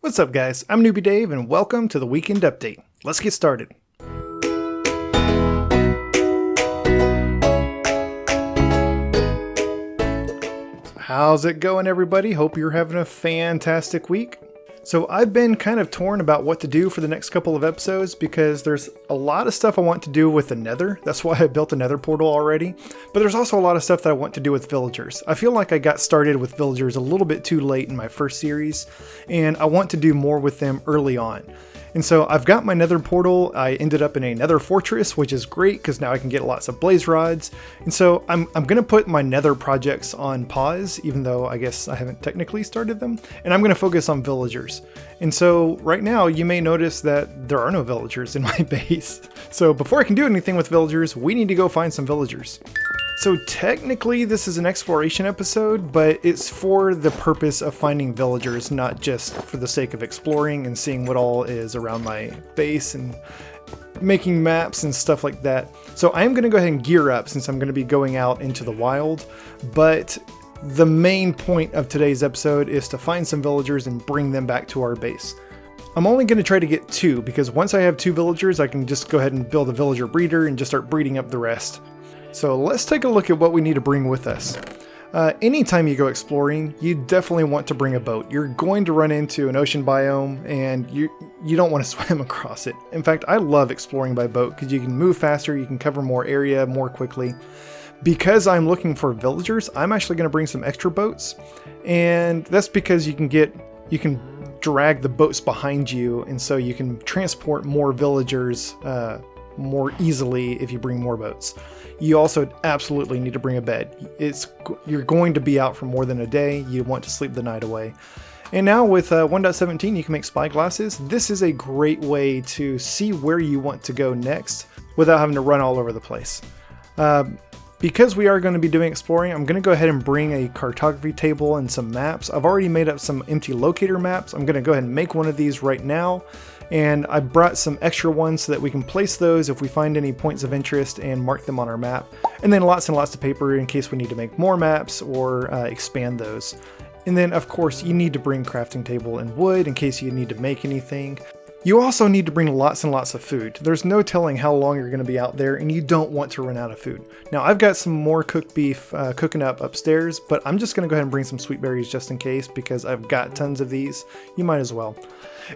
What's up, guys? I'm Newbie Dave, and welcome to the Weekend Update. Let's get started. How's it going, everybody? Hope you're having a fantastic week. So I've been kind of torn about what to do for the next couple of episodes because there's a lot of stuff I want to do with the Nether. That's why I built a Nether portal already. But there's also a lot of stuff that I want to do with villagers. I feel like I got started with villagers a little bit too late in my first series, and I want to do more with them early on. And so I've got my Nether portal. I ended up in a Nether fortress, which is great because now I can get lots of blaze rods. And so I'm going to put my Nether projects on pause, even though I guess I haven't technically started them. And I'm going to focus on villagers. And so right now you may notice that there are no villagers in my base. So before I can do anything with villagers, we need to go find some villagers. So technically this is an exploration episode, but it's for the purpose of finding villagers, not just for the sake of exploring and seeing what all is around my base and making maps and stuff like that. So I'm going to go ahead and gear up since I'm going to be going out into the wild, but the main point of today's episode is to find some villagers and bring them back to our base. I'm only going to try to get 2 because once I have 2 villagers, I can just go ahead and build a villager breeder and just start breeding up the rest. So let's take a look at what we need to bring with us. Anytime you go exploring, you definitely want to bring a boat. You're going to run into an ocean biome and you don't want to swim across it. In fact, I love exploring by boat because you can move faster, you can cover more area more quickly. Because I'm looking for villagers, I'm actually going to bring some extra boats. And that's because you can drag the boats behind you, and so you can transport more villagers more easily if you bring more boats. You also absolutely need to bring a bed. You're going to be out for more than a day. You want to sleep the night away. And now with 1.17 you can make spyglasses. This is a great way to see where you want to go next without having to run all over the place. Because we are going to be doing exploring, I'm going to go ahead and bring a cartography table and some maps. I've already made up some empty locator maps. I'm going to go ahead and make one of these right now. And I brought some extra ones so that we can place those if we find any points of interest and mark them on our map. And then lots and lots of paper in case we need to make more maps or expand those. And then of course you need to bring crafting table and wood in case you need to make anything. You also need to bring lots and lots of food. There's no telling how long you're going to be out there and you don't want to run out of food. Now I've got some more cooked beef cooking up upstairs, but I'm just going to go ahead and bring some sweet berries just in case because I've got tons of these. You might as well.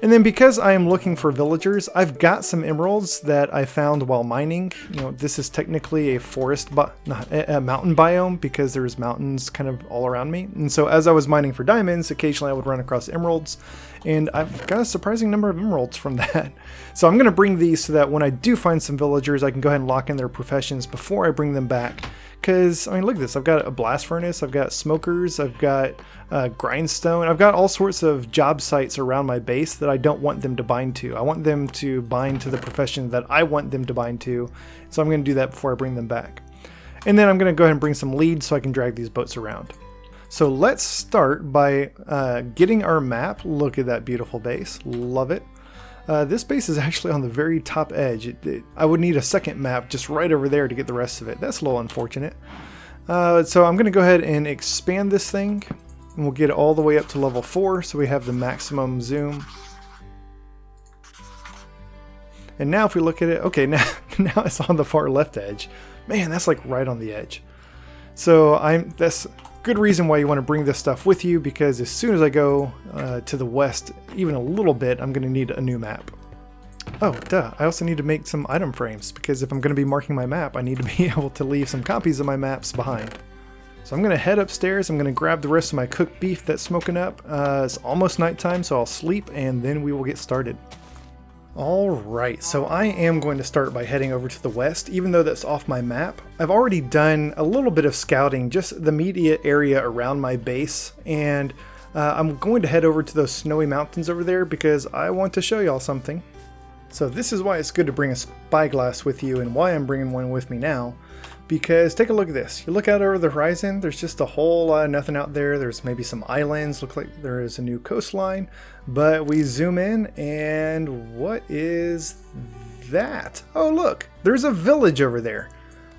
And then because I am looking for villagers, I've got some emeralds that I found while mining. You know, this is technically a a mountain biome because there's mountains kind of all around me. And so as I was mining for diamonds, occasionally I would run across emeralds, and I've got a surprising number of emeralds from that. So I'm going to bring these so that when I do find some villagers, I can go ahead and lock in their professions before I bring them back. Because, I mean, look at this. I've got a blast furnace, I've got smokers, I've got grindstone, I've got all sorts of job sites around my base that I don't want them to bind to. I want them to bind to the profession that I want them to bind to. So I'm going to do that before I bring them back. And then I'm going to go ahead and bring some leads so I can drag these boats around. So let's start by getting our map. Look at that beautiful base. Love it. This base is actually on the very top edge. I would need a second map just right over there to get the rest of it. That's a little unfortunate. So I'm going to go ahead and expand this thing, and we'll get it all the way up to level 4 so we have the maximum zoom. And now if we look at it, okay, now it's on the far left edge. Man, that's like right on the edge. So that's good reason why you want to bring this stuff with you, because as soon as I go to the west even a little bit, I'm going to need a new map. Oh, duh. I also need to make some item frames, because if I'm going to be marking my map, I need to be able to leave some copies of my maps behind. So I'm going to head upstairs. I'm going to grab the rest of my cooked beef that's smoking up. It's almost nighttime, so I'll sleep and then we will get started. Alright, so I am going to start by heading over to the west, even though that's off my map. I've already done a little bit of scouting, just the immediate area around my base, and I'm going to head over to those snowy mountains over there because I want to show y'all something. So this is why it's good to bring a spyglass with you and why I'm bringing one with me now. Because take a look at this. You look out over the horizon, there's just a whole lot of nothing out there. There's maybe some islands, look like there is a new coastline. But we zoom in and what is that? Oh look, there's a village over there.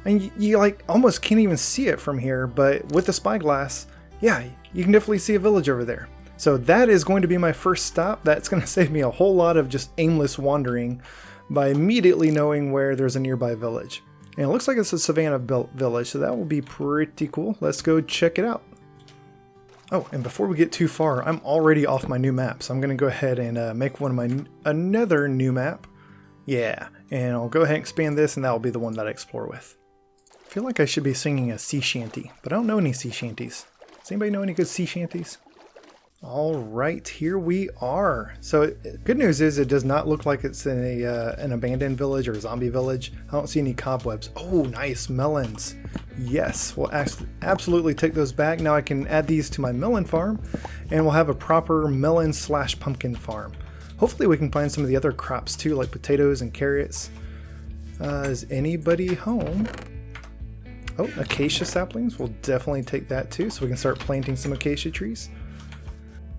And you like almost can't even see it from here, but with the spyglass, yeah, you can definitely see a village over there. So that is going to be my first stop. That's going to save me a whole lot of just aimless wandering by immediately knowing where there's a nearby village. And it looks like it's a Savannah village, so that will be pretty cool. Let's go check it out. Oh, and before we get too far, I'm already off my new map, so I'm going to go ahead and make another new map. Yeah, and I'll go ahead and expand this, and that will be the one that I explore with. I feel like I should be singing a sea shanty, but I don't know any sea shanties. Does anybody know any good sea shanties? All right, here we are. So good news is it does not look like it's in an abandoned village or a zombie village. I don't see any cobwebs. Oh, nice melons. Yes, we'll absolutely take those back. Now I can add these to my melon farm, and we'll have a proper melon/pumpkin farm. Hopefully we can find some of the other crops too, like potatoes and carrots. Is anybody home? Oh, acacia saplings. We'll definitely take that too, so we can start planting some acacia trees.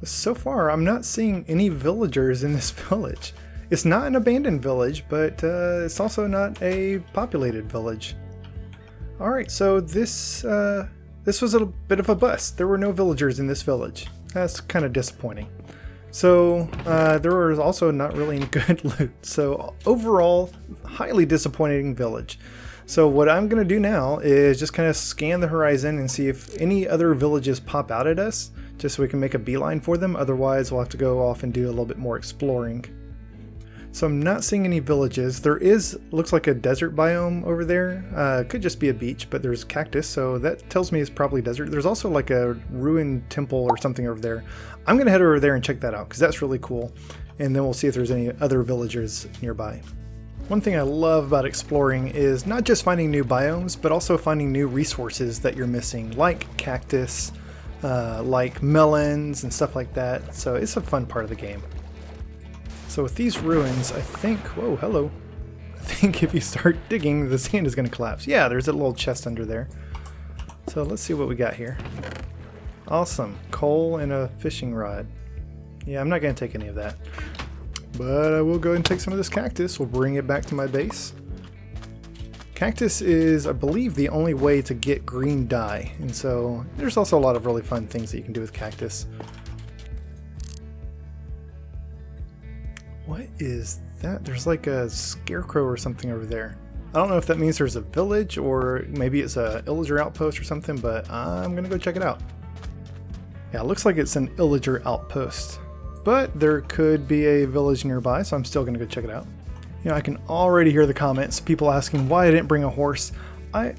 So far, I'm not seeing any villagers in this village. It's not an abandoned village, but it's also not a populated village. Alright, so this was a bit of a bust. There were no villagers in this village. That's kind of disappointing. So there was also not really any good loot. So overall, highly disappointing village. So what I'm going to do now is just kind of scan the horizon and see if any other villages pop out at us, just so we can make a beeline for them. Otherwise, we'll have to go off and do a little bit more exploring. So I'm not seeing any villages. There looks like a desert biome over there. Could just be a beach, but there's cactus, so that tells me it's probably desert. There's also like a ruined temple or something over there. I'm going to head over there and check that out, because that's really cool. And then we'll see if there's any other villagers nearby. One thing I love about exploring is not just finding new biomes, but also finding new resources that you're missing, like cactus, like melons and stuff like that. So it's a fun part of the game. So with these ruins, I think, whoa, hello. I think if you start digging, the sand is going to collapse. Yeah, there's a little chest under there. So let's see what we got here. Awesome, coal and a fishing rod. Yeah, I'm not going to take any of that. But I will go ahead and take some of this cactus. We'll bring it back to my base. Cactus is, I believe, the only way to get green dye. And so there's also a lot of really fun things that you can do with cactus. What is that? There's like a scarecrow or something over there. I don't know if that means there's a village or maybe it's a illager outpost or something, but I'm going to go check it out. Yeah, it looks like it's an illager outpost. But there could be a village nearby, so I'm still going to go check it out. You know, I can already hear the comments, people asking why I didn't bring a horse. I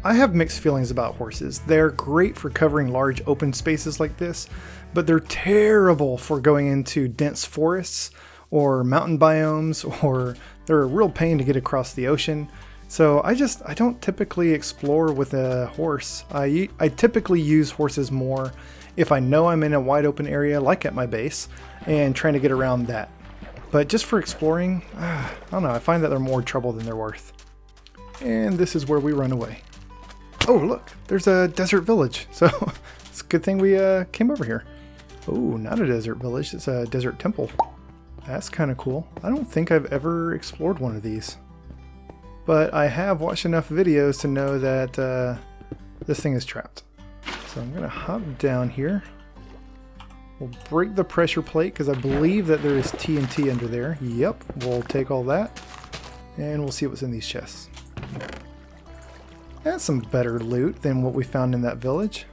have mixed feelings about horses. They're great for covering large open spaces like this, but they're terrible for going into dense forests or mountain biomes, or they're a real pain to get across the ocean. So I don't typically explore with a horse. I typically use horses more if I know I'm in a wide open area, like at my base, and trying to get around that. But just for exploring, I don't know, I find that they're more trouble than they're worth. And this is where we run away. Oh, look, there's a desert village. So it's a good thing we came over here. Oh, not a desert village, it's a desert temple. That's kind of cool. I don't think I've ever explored one of these. But I have watched enough videos to know that this thing is trapped. So I'm going to hop down here. We'll break the pressure plate because I believe that there is TNT under there. Yep, we'll take all that. And we'll see what's in these chests. That's some better loot than what we found in that village.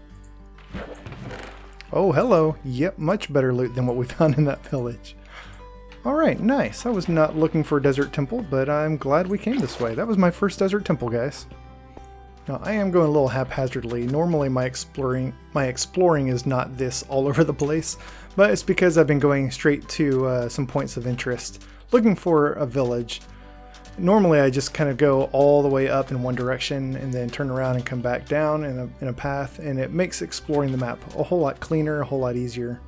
Oh, hello. Yep, much better loot than what we found in that village. Alright, nice. I was not looking for a desert temple, but I'm glad we came this way. That was my first desert temple, guys. Now, I am going a little haphazardly. Normally my exploring is not this all over the place, but it's because I've been going straight to some points of interest, looking for a village. Normally I just kind of go all the way up in one direction and then turn around and come back down in a path, and it makes exploring the map a whole lot cleaner, a whole lot easier.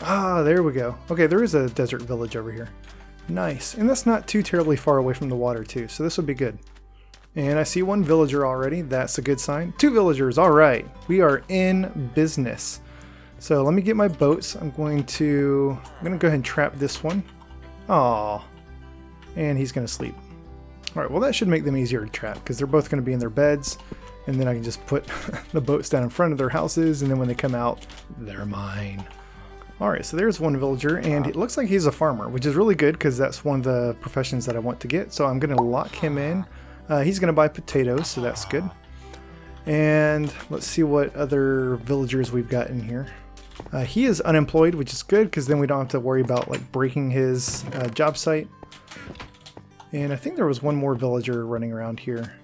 Ah, there we go. Okay, there is a desert village over here. Nice. And that's not too terribly far away from the water too, so this would be good. And I see one villager already. That's a good sign. 2 villagers. All right. We are in business. So let me get my boats. I'm going to go ahead and trap this one. Aw. And he's going to sleep. All right. Well, that should make them easier to trap because they're both going to be in their beds. And then I can just put the boats down in front of their houses, and then when they come out, they're mine. Alright, so there's one villager, and it looks like he's a farmer, which is really good because that's one of the professions that I want to get. So I'm going to lock him in. He's going to buy potatoes, so that's good. And let's see what other villagers we've got in here. He is unemployed, which is good because then we don't have to worry about like breaking his job site. And I think there was one more villager running around here.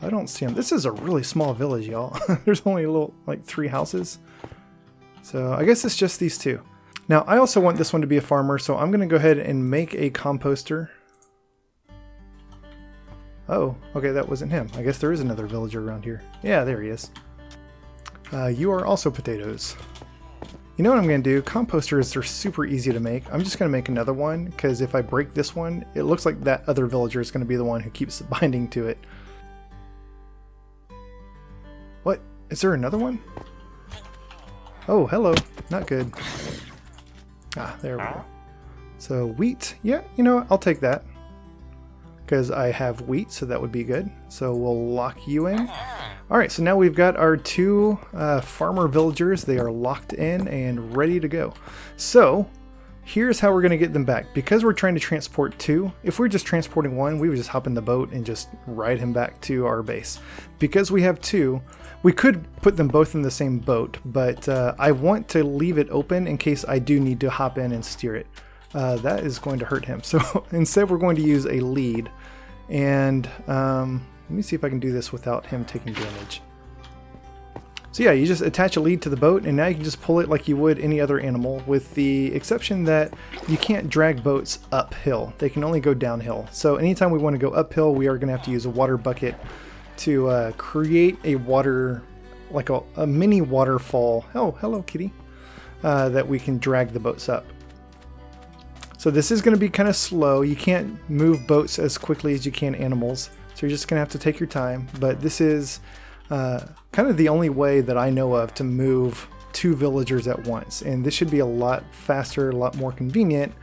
I don't see him. This is a really small village, y'all. There's only a little, like 3 houses. So I guess it's just these 2. Now I also want this one to be a farmer, so I'm going to go ahead and make a composter. Oh, okay, that wasn't him. I guess there is another villager around here. Yeah, there he is. You are also potatoes. You know what I'm going to do? Composters are super easy to make. I'm just going to make another one, because if I break this one, it looks like that other villager is going to be the one who keeps binding to it. What? Is there another one? Oh, hello. Not good. Ah, there we go. So wheat. Yeah, you know what? I'll take that. Because I have wheat, so that would be good. So we'll lock you in. Alright, so now we've got our 2 farmer villagers. They are locked in and ready to go. So here's how we're going to get them back. Because we're trying to transport 2, if we're just transporting 1, we would just hop in the boat and just ride him back to our base. Because we have 2, we could put them both in the same boat, but I want to leave it open in case I do need to hop in and steer it. That is going to hurt him. So instead we're going to use a lead. And let me see if I can do this without him taking damage. So yeah, you just attach a lead to the boat, and now you can just pull it like you would any other animal, with the exception that you can't drag boats uphill. They can only go downhill. So anytime we want to go uphill, we are going to have to use a water bucket to create a water, like a mini waterfall. Oh, hello kitty. That we can drag the boats up. So this is going to be kind of slow. You can't move boats as quickly as you can animals. So you're just going to have to take your time. But this is kind of the only way that I know of to move 2 villagers at once. And this should be a lot faster, a lot more convenient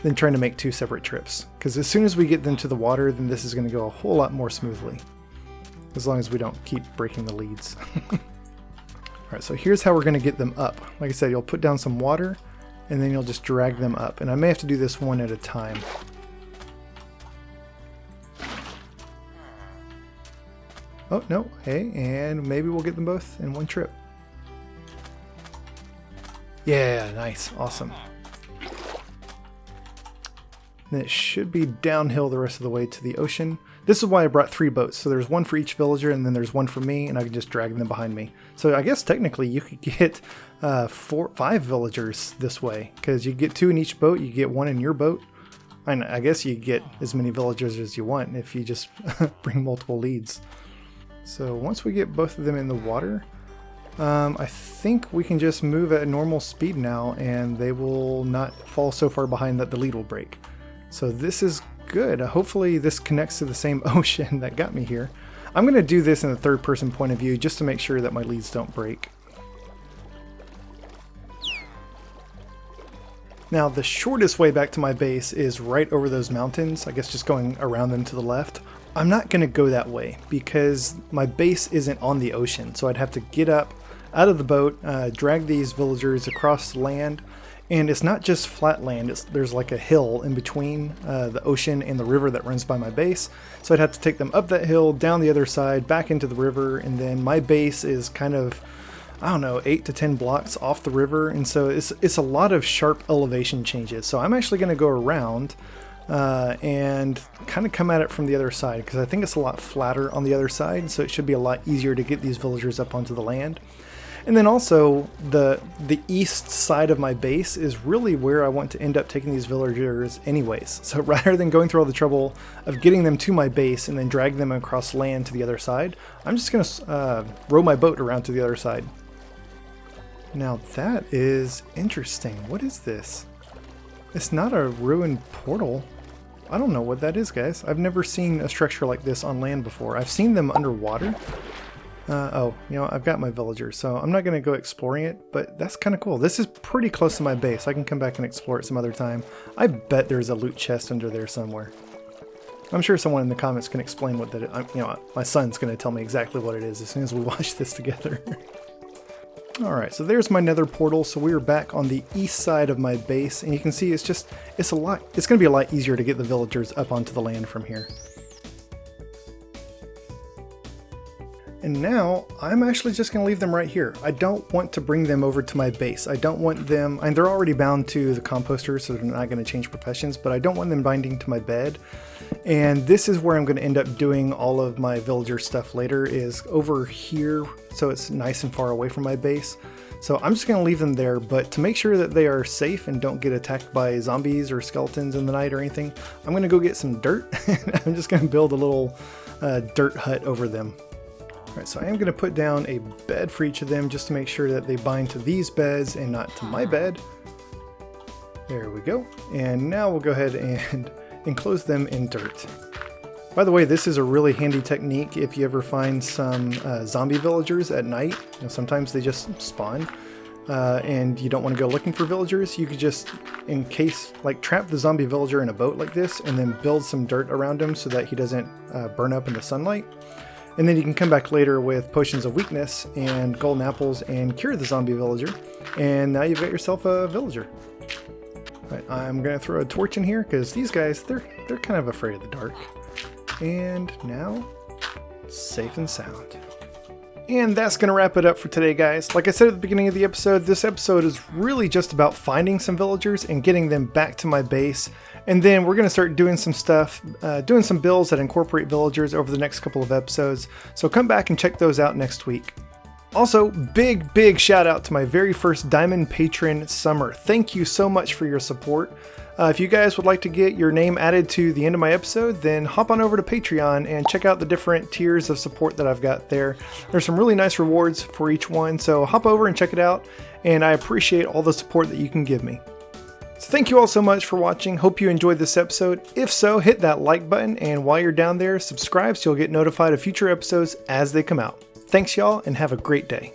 than trying to make 2 separate trips. Because as soon as we get them to the water, then this is going to go a whole lot more smoothly. As long as we don't keep breaking the leads. Alright, so here's how we're going to get them up. Like I said, you'll put down some water, and then you'll just drag them up. And I may have to do this one at a time. Oh, no. Hey, and maybe we'll get them both in one trip. Yeah, nice. Awesome. And it should be downhill the rest of the way to the ocean. This is why I brought 3 boats. So there's one for each villager, and then there's one for me, and I can just drag them behind me. So I guess technically you could get 5 villagers this way, because you get 2 in each boat, you get 1 in your boat. And I guess you get as many villagers as you want if you just bring multiple leads. So once we get both of them in the water, I think we can just move at a normal speed now, and they will not fall so far behind that the lead will break. So this is good. Hopefully this connects to the same ocean that got me here. I'm going to do this in a third-person point of view just to make sure that my leads don't break. Now the shortest way back to my base is right over those mountains, I guess just going around them to the left. I'm not going to go that way because my base isn't on the ocean, so I'd have to get up out of the boat, drag these villagers across land. And it's not just flat land, there's like a hill in between the ocean and the river that runs by my base. So I'd have to take them up that hill, down the other side, back into the river, and then my base is kind of, I don't know, 8 to 10 blocks off the river. And so it's a lot of sharp elevation changes. So I'm actually going to go around and kind of come at it from the other side, because I think it's a lot flatter on the other side. So it should be a lot easier to get these villagers up onto the land. And then also, the east side of my base is really where I want to end up taking these villagers anyways. So rather than going through all the trouble of getting them to my base and then drag them across land to the other side, I'm just going to row my boat around to the other side. Now that is interesting. What is this? It's not a ruined portal. I don't know what that is, guys. I've never seen a structure like this on land before. I've seen them underwater. Oh, you know, I've got my villagers, so I'm not going to go exploring it, but that's kind of cool. This is pretty close to my base. I can come back and explore it some other time. I bet there's a loot chest under there somewhere. I'm sure someone in the comments can explain what that is. You know, my son's going to tell me exactly what it is as soon as we watch this together. Alright, so there's my nether portal. So we are back on the east side of my base, and you can see it's going to be a lot easier to get the villagers up onto the land from here. And now I'm actually just going to leave them right here. I don't want to bring them over to my base. I don't want them, and they're already bound to the composter, so they're not going to change professions, but I don't want them binding to my bed. And this is where I'm going to end up doing all of my villager stuff later, is over here, so it's nice and far away from my base. So I'm just going to leave them there, but to make sure that they are safe and don't get attacked by zombies or skeletons in the night or anything, I'm going to go get some dirt. I'm just going to build a little dirt hut over them. Alright, so I am going to put down a bed for each of them just to make sure that they bind to these beds and not to my bed. There we go. And now we'll go ahead and enclose them in dirt. By the way, this is a really handy technique if you ever find some zombie villagers at night. You know, sometimes they just spawn and you don't want to go looking for villagers. You could just, trap the zombie villager in a boat like this and then build some dirt around him so that he doesn't burn up in the sunlight. And then you can come back later with potions of weakness and golden apples and cure the zombie villager. And now you've got yourself a villager. Right, I'm going to throw a torch in here because these guys, they're kind of afraid of the dark. And now, safe and sound. And that's going to wrap it up for today, guys. Like I said at the beginning of the episode, this episode is really just about finding some villagers and getting them back to my base. And then we're going to start doing some stuff, doing some builds that incorporate villagers over the next couple of episodes. So come back and check those out next week. Also, big shout out to my very first Diamond patron, Summer. Thank you so much for your support. If you guys would like to get your name added to the end of my episode, then hop on over to Patreon and check out the different tiers of support that I've got there. There's some really nice rewards for each one, so hop over and check it out, and I appreciate all the support that you can give me. So thank you all so much for watching. Hope you enjoyed this episode. If so, hit that like button, and while you're down there, subscribe so you'll get notified of future episodes as they come out. Thanks y'all, and have a great day.